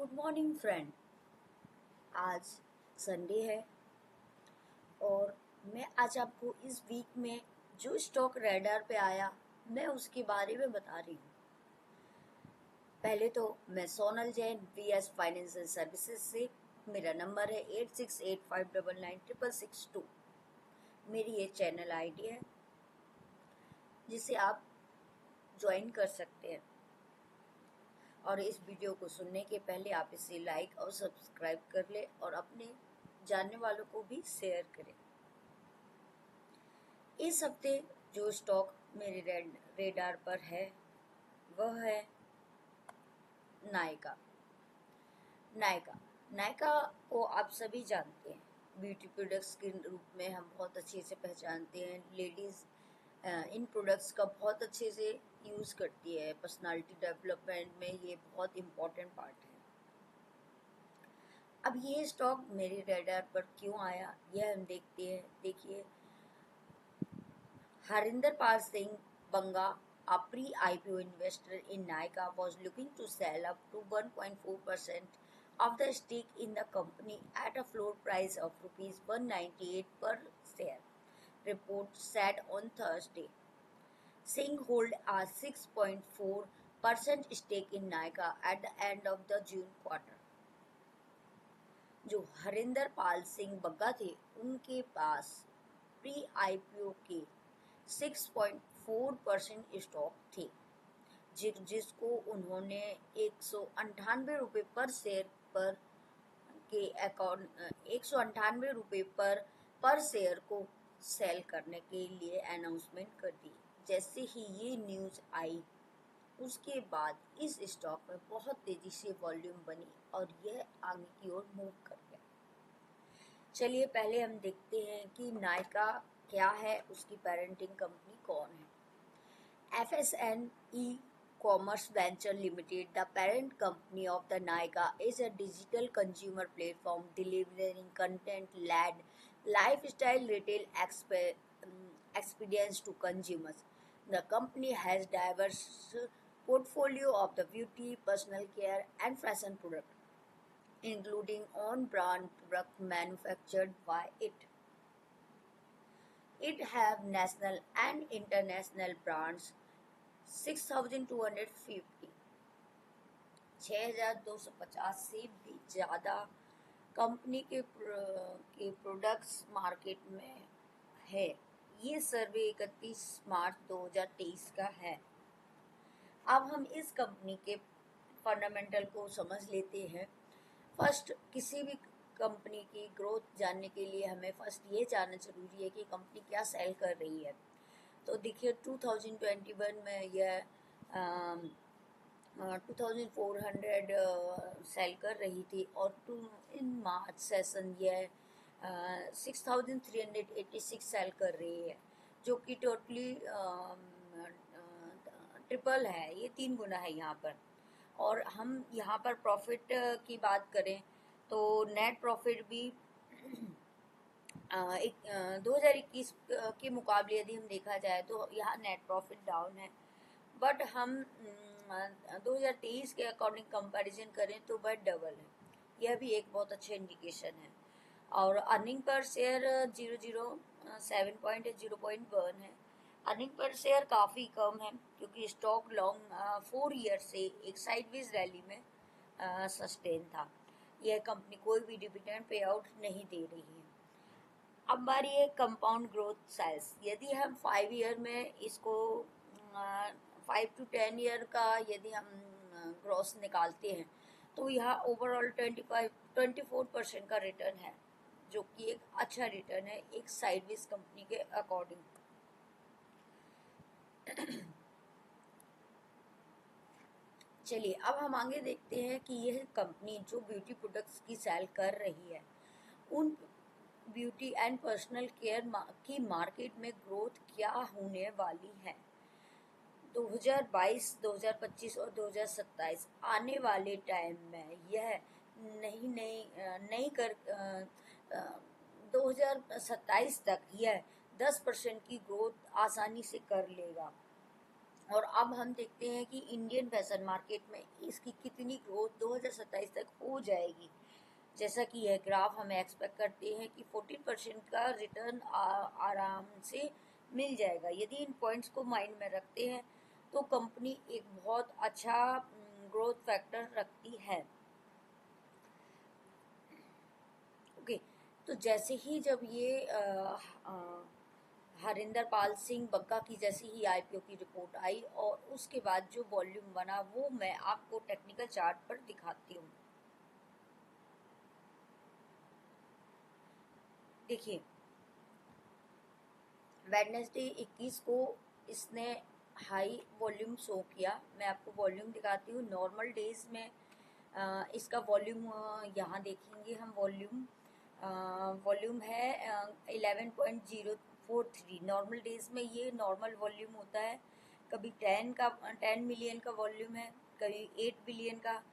Good morning friend. आज Sunday है और मैं आज आपको इस वीक में जो स्टॉक रडार पे आया मैं उसके बारे में बता रही हूँ। पहले तो मैं Sonal Jain VS financial services से, मेरा नंबर है 8685996662। मेरी ये चैनल आईडी है जिसे आप ज्वाइन कर सकते हैं और इस वीडियो को सुनने के पहले आप इसे लाइक और सब्सक्राइब कर लें और अपने जानने वालों को भी शेयर करें। इस हफ्ते जो स्टॉक मेरे रेडार पर है वह है नायका। नायका को आप सभी जानते हैं, ब्यूटी प्रोडक्ट्स के रूप में हम बहुत अच्छे से पहचानते हैं। लेडीज़ इन प्रोडक्ट्स का बहुत अच्छे से यूज़ करती है। पर्सनालिटी डेवलपमेंट में ये बहुत इम्पोर्टेंट पार्ट है। अब ये स्टॉक मेरे रडार पर क्यों आया यह हम देखते हैं। देखिए, Harinder Pal Singh Banga, a pre-IPO investor in Nykaa, was looking to sell up to 1.4% of the stake in the company at a floor price of rupees 198 per share, report said on Thursday. Singh holds a 6.4% stake in Nykaa at the end of the June quarter. जो हरिंदर पाल सिंह बग्गा थे उनके पास pre IPO के 6.4% stock थे, जिसको उन्होंने 198 रुपये पर share पर के अकाउंट 198 रुपये पर शेयर को सेल करने के लिए अनाउंसमेंट कर दी। जैसे ही ये न्यूज़ आई उसके बाद इस स्टॉक में बहुत तेज़ी से वॉल्यूम बनी और यह आगे की ओर मूव कर गया। चलिए पहले हम देखते हैं कि नायका क्या है, उसकी पेरेंटिंग कंपनी कौन है। FSN E-Commerce Venture Limited, the parent company of the Nykaa, is a digital consumer platform delivering content-led lifestyle retail experience to consumers. The company has diverse portfolio of the beauty, personal care, and fashion products, including on-brand product manufactured by it. It have national and international brands 6,250 6,250 से भी ज़्यादा company के products market में है। ये सर्वे 31 मार्च 2023 का है। अब हम इस कंपनी के फंडामेंटल को समझ लेते हैं। फर्स्ट, किसी भी कंपनी की ग्रोथ जानने के लिए हमें फर्स्ट ये जानना जरूरी है कि कंपनी क्या सेल कर रही है। तो देखिए 2021 में यह 2400 सेल कर रही थी और इन मार्च सेशन यह 6386 सेल कर रही है, जो कि टोटली ट्रिपल है, ये 3 गुना है यहाँ पर। और हम यहाँ पर प्रॉफिट की बात करें तो नेट प्रॉफिट भी 2021 के मुकाबले यदि हम देखा जाए तो यहाँ नेट प्रॉफिट डाउन है, बट हम 2023 के अकॉर्डिंग कंपैरिजन करें तो वह डबल है। यह भी एक बहुत अच्छा इंडिकेशन है। और अर्निंग पर शेयर 0.1 है। अर्निंग पर शेयर काफ़ी कम है क्योंकि स्टॉक लॉन्ग 4 ईयर से एक साइडवेज रैली में सस्टेन था। यह कंपनी कोई भी डिविडेंड पे आउट नहीं दे रही है। अब बारी है कंपाउंड ग्रोथ साइज। यदि हम 5 ईयर में इसको 5 to 10 ईयर का यदि हम ग्रोथ निकालते हैं तो यहाँ ओवरऑल 24% का रिटर्न है, जो कि एक अच्छा रिटर्न है एक साइडवेज कंपनी के अकॉर्डिंग। चलिए अब हम आगे देखते हैं कि यह कंपनी जो ब्यूटी प्रोडक्ट्स की सेल कर रही है उन ब्यूटी एंड पर्सनल केयर की मार्केट में ग्रोथ क्या होने वाली है। 2022, 2025 और 2027 आने वाले टाइम में यह नहीं कर 2027 तक यह 10% की ग्रोथ आसानी से कर लेगा और अब हम देखते हैं कि इंडियन फैशन मार्केट में इसकी कितनी ग्रोथ 2027 तक हो जाएगी। जैसा कि यह ग्राफ हमें एक्सपेक्ट करते हैं कि 14% का रिटर्न आराम से मिल जाएगा। यदि इन पॉइंट्स को माइंड में रखते हैं तो कंपनी एक बहुत अच्छा ग्रोथ फैक्टर रखती है। ओके, तो जैसे ही जब ये हरिंदर पाल सिंह बग्गा की जैसी ही आईपीओ की रिपोर्ट आई और उसके बाद जो वॉल्यूम बना वो मैं आपको टेक्निकल चार्ट पर दिखाती हूँ। देखिए, वेडनेसडे 21 को इसने हाई वॉल्यूम शो किया। मैं आपको वॉल्यूम दिखाती हूँ। नॉर्मल डेज में इसका वॉल्यूम यहाँ देखेंगे हम। वॉल्यूम है 11.043। नॉर्मल डेज में ये नॉर्मल वॉल्यूम होता है। कभी 10 मिलियन का वॉल्यूम है, कभी 8 बिलियन का।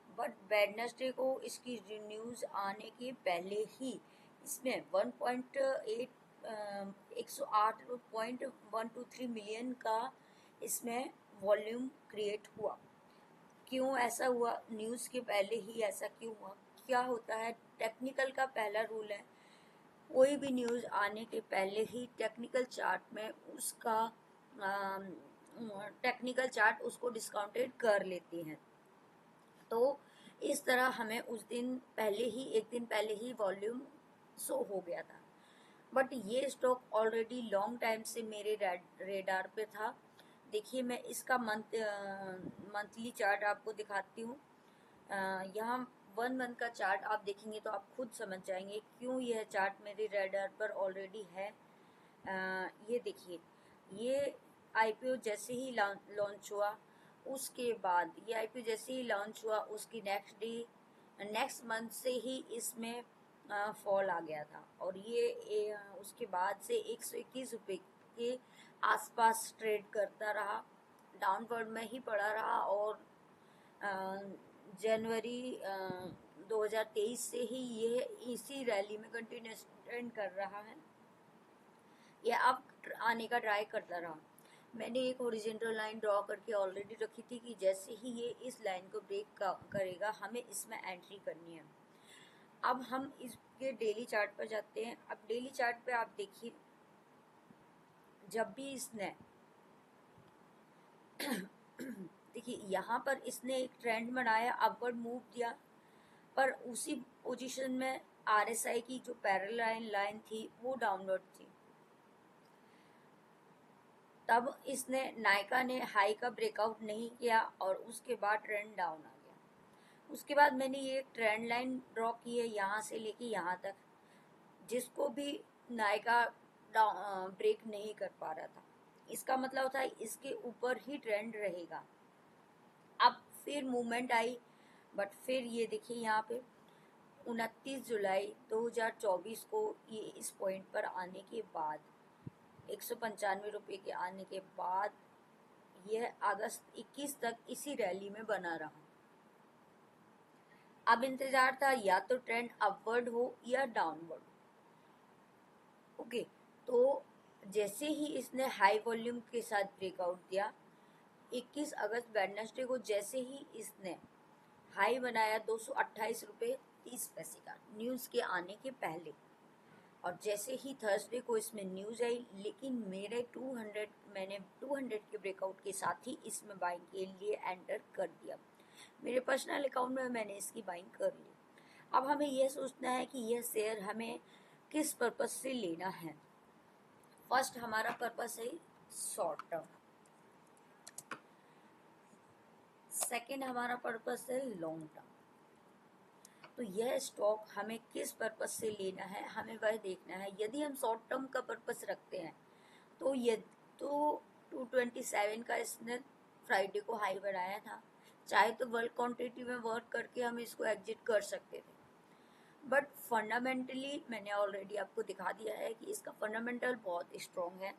बट वेडनेसडे को इसकी न्यूज़ आने के पहले ही इसमें 108.123 मिलियन का इसमें वॉल्यूम क्रिएट हुआ। क्यों ऐसा हुआ? न्यूज़ के पहले ही ऐसा क्यों हुआ? क्या होता है, टेक्निकल का पहला रूल है, कोई भी न्यूज़ आने के पहले ही टेक्निकल चार्ट में उसका टेक्निकल चार्ट उसको डिस्काउंटेड कर लेती हैं। तो इस तरह हमें उस दिन पहले ही, एक दिन पहले ही वॉल्यूम शो हो गया था। बट ये स्टॉक ऑलरेडी लॉन्ग टाइम से मेरे रेडार पे था। देखिए, मैं इसका मंथली चार्ट आपको दिखाती हूँ। यहाँ 1 मंथ का चार्ट आप देखेंगे तो आप खुद समझ जाएंगे क्यों यह चार्ट मेरे रेडार पर ऑलरेडी है। ये देखिए, ये आईपीओ जैसे ही लॉन्च हुआ उसके बाद, ये आईपीओ जैसे ही लॉन्च हुआ उसकी नेक्स्ट मंथ से ही इसमें फॉल आ गया था और ये उसके बाद से 121 रुपये के आसपास ट्रेड करता रहा, डाउनवर्ड में ही पड़ा रहा। और जनवरी 2023 से ही ये इसी रैली में कंटिन्यूस ट्रेंड कर रहा है। ये अब आने का ट्राई करता रहा। मैंने एक हॉरिजॉन्टल लाइन ड्रॉ करके ऑलरेडी रखी थी कि जैसे ही ये इस लाइन को ब्रेक करेगा हमें इसमें एंट्री करनी है। अब हम इसके डेली चार्ट पर जाते हैं। अब डेली चार्ट पे आप देखिए, जब भी इसने देखिए यहाँ पर इसने एक ट्रेंड बनाया, अपवर्ड मूव दिया, पर उसी पोजीशन में आरएसआई की जो पैरेलल लाइन थी वो डाउनवर्ड थी। तब इसने नायका ने हाई का ब्रेकआउट नहीं किया और उसके बाद ट्रेंड डाउन आ गया। उसके बाद मैंने ये एक ट्रेंड लाइन ड्रॉ की है यहाँ से लेके यहाँ तक, जिसको भी नायका ब्रेक नहीं कर पा रहा था। इसका मतलब होता है इसके ऊपर ही ट्रेंड रहेगा। अब फिर मूवमेंट आई, बट फिर ये देखिए यहाँ पे 29 जुलाई 2024 को ये इस पॉइंट पर आने के बाद 195 रुपये के आने के बाद यह अगस्त 21 तक इसी रैली में बना रहा। अब इंतजार था या तो ट्रेंड अपवर्ड हो या डाउनवर्ड। ओके, तो जैसे ही इसने हाई वॉल्यूम के साथ ब्रेकआउट दिया 21 अगस्त वेडनेसडे को, जैसे ही इसने हाई बनाया 228 रुपये 30 पैसे का न्यूज़ के आने के पहले, और जैसे ही थर्सडे को इसमें न्यूज़ आई, लेकिन मैंने 200 के ब्रेकआउट के साथ ही इसमें बाइंग के लिए एंटर कर दिया। मेरे पर्सनल अकाउंट में मैंने इसकी बाइंग कर ली। अब हमें यह सोचना है कि यह शेयर हमें किस पर्पज से लेना है। फर्स्ट हमारा पर्पस है शॉर्ट टर्म, सेकेंड हमारा पर्पस है लॉन्ग टर्म। तो यह स्टॉक हमें किस पर्पज से लेना है हमें वह देखना है। यदि हम शॉर्ट टर्म का पर्पस रखते हैं तो ये तो 227 का इसने फ्राइडे को हाई बनाया था, चाहे तो वर्ल्ड क्वांटिटी में वर्क करके हम इसको एग्जिट कर सकते थे। बट फंडामेंटली मैंने ऑलरेडी आपको दिखा दिया है कि इसका फंडामेंटल बहुत स्ट्रॉन्ग है।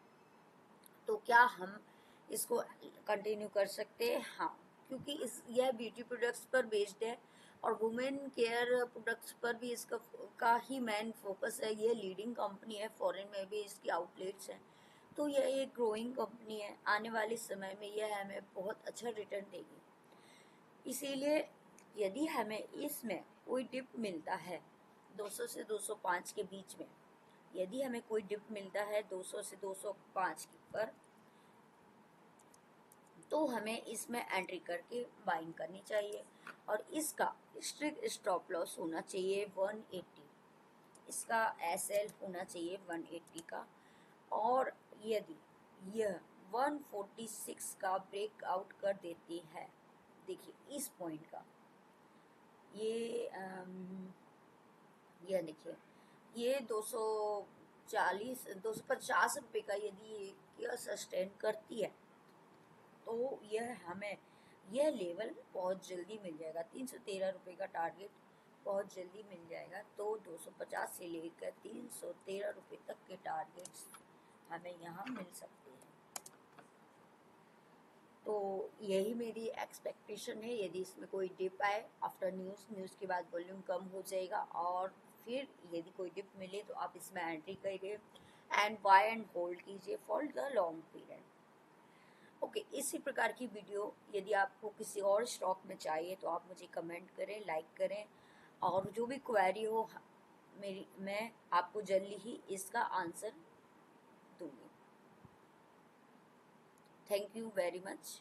तो क्या हम इसको कंटिन्यू कर सकते हैं? हाँ, क्योंकि यह ब्यूटी प्रोडक्ट्स पर बेस्ड है और वुमेन केयर प्रोडक्ट्स पर भी इसका ही मेन फोकस है। ये लीडिंग कंपनी है, फॉरेन में भी इसकी आउटलेट्स हैं। तो यह एक ग्रोइंग कंपनी है, आने वाले समय में यह हमें बहुत अच्छा रिटर्न देगी। इसीलिए यदि हमें इसमें कोई डिप मिलता है 200 से 205 के बीच में, यदि हमें कोई डिप मिलता है 200 से 205 की पर, तो हमें इसमें एंट्री करके बाइंग करनी चाहिए। और इसका स्ट्रिक्ट स्टॉप लॉस होना चाहिए 180, इसका एसएल होना चाहिए 180 का। और यदि यह 146 का ब्रेकआउट कर देती है, देखिए इस पॉइंट का, ये देखिए ये 240 250 रुपये का यदि यह सस्टेन करती है, तो यह हमें यह लेवल बहुत जल्दी मिल जाएगा। 313 रुपये का टारगेट बहुत जल्दी मिल जाएगा। तो 250 से लेकर 313 रुपये तक के टारगेट्स हमें यहाँ मिल सकते हैं। तो यही मेरी एक्सपेक्टेशन है। यदि इसमें कोई डिप आए आफ्टर न्यूज़ के बाद वॉल्यूम कम हो जाएगा, और फिर यदि कोई डिप मिले तो आप इसमें एंट्री करिए एंड बाय एंड होल्ड कीजिए for the long period. Okay, इसी प्रकार की वीडियो यदि आपको किसी और स्टॉक में चाहिए तो आप मुझे कमेंट करें, लाइक करें, और जो भी क्वेरी हो मैं आपको जल्दी ही इसका आंसर दूंगी। Thank you very much.